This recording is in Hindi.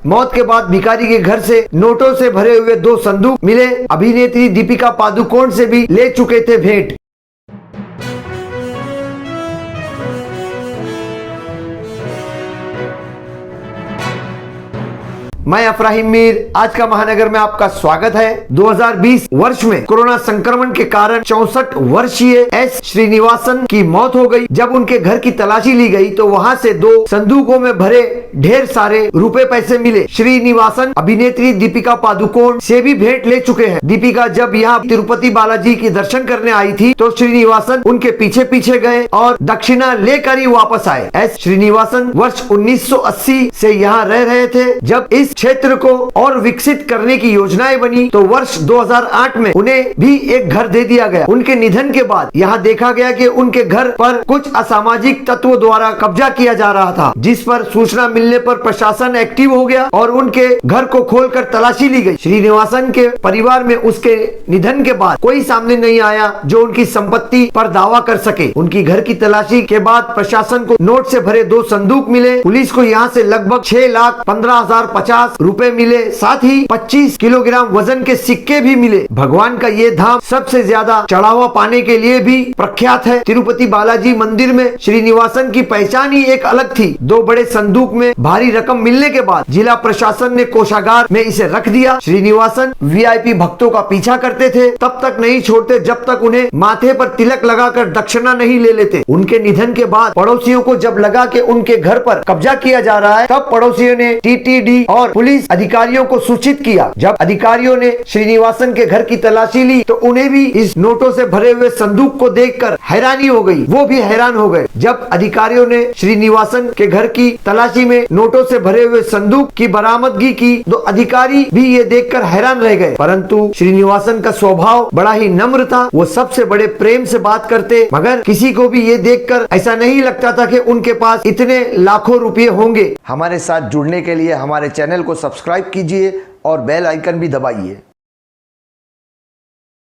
मौत के बाद भिखारी के घर से नोटों से भरे हुए 2 संदूक मिले। अभिनेत्री दीपिका पादुकोण से भी ले चुके थे भेंट। मैं अफराहिम मीर, आज का महानगर में आपका स्वागत है। 2020 वर्ष में कोरोना संक्रमण के कारण 64 वर्षीय एस श्रीनिवासन की मौत हो गई। जब उनके घर की तलाशी ली गई तो वहां से 2 संदूकों में भरे ढेर सारे रुपए पैसे मिले। श्रीनिवासन अभिनेत्री दीपिका पादुकोण से भी भेंट ले चुके हैं। दीपिका जब यहाँ तिरुपति बालाजी की दर्शन करने आई थी तो श्रीनिवासन उनके पीछे पीछे गए और दक्षिणा लेकर ही वापस आए। एस श्रीनिवासन वर्ष 1980 से यहाँ रह रहे थे। जब इस क्षेत्र को और विकसित करने की योजनाएं बनी तो वर्ष 2008 में उन्हें भी एक घर दे दिया गया। उनके निधन के बाद यहाँ देखा गया कि उनके घर पर कुछ असामाजिक तत्वों द्वारा कब्जा किया जा रहा था, जिस पर सूचना मिलने पर प्रशासन एक्टिव हो गया और उनके घर को खोलकर तलाशी ली गई। श्रीनिवासन के परिवार में उसके निधन के बाद कोई सामने नहीं आया जो उनकी संपत्ति पर दावा कर सके। उनकी घर की तलाशी के बाद प्रशासन को नोट से भरे 2 संदूक मिले। पुलिस को यहाँ से लगभग 6,15,050 रुपए मिले। साथ ही 25 किलोग्राम वजन के सिक्के भी मिले। भगवान का ये धाम सबसे ज्यादा चढ़ावा पाने के लिए भी प्रख्यात है। तिरुपति बालाजी मंदिर में श्रीनिवासन की पहचान ही एक अलग थी। 2 बड़े संदूक में भारी रकम मिलने के बाद जिला प्रशासन ने कोषागार में इसे रख दिया। श्रीनिवासन वीआईपी भक्तों का पीछा करते थे, तब तक नहीं छोड़ते जब तक उन्हें माथे पर तिलक लगाकर दक्षिणा नहीं ले लेते। उनके निधन के बाद पड़ोसियों को जब लगा कि उनके घर पर कब्जा किया जा रहा है, तब पड़ोसियों ने टीटीडी और पुलिस अधिकारियों को सूचित किया। जब अधिकारियों ने श्रीनिवासन के घर की तलाशी ली तो उन्हें भी इस नोटों से भरे हुए संदूक को देखकर हैरानी हो गई। वो भी हैरान हो गए। जब अधिकारियों ने श्रीनिवासन के घर की तलाशी में नोटों से भरे हुए संदूक की बरामदगी की तो अधिकारी भी ये देखकर हैरान रह गए। परंतु श्रीनिवासन का स्वभाव बड़ा ही नम्र था। वो सबसे बड़े प्रेम से बात करते, मगर किसी को भी ये देखकर ऐसा नहीं लगता था कि उनके पास इतने लाखों रुपए होंगे। हमारे साथ जुड़ने के लिए हमारे चैनल को सब्सक्राइब कीजिए और बेल आइकन भी दबाइए।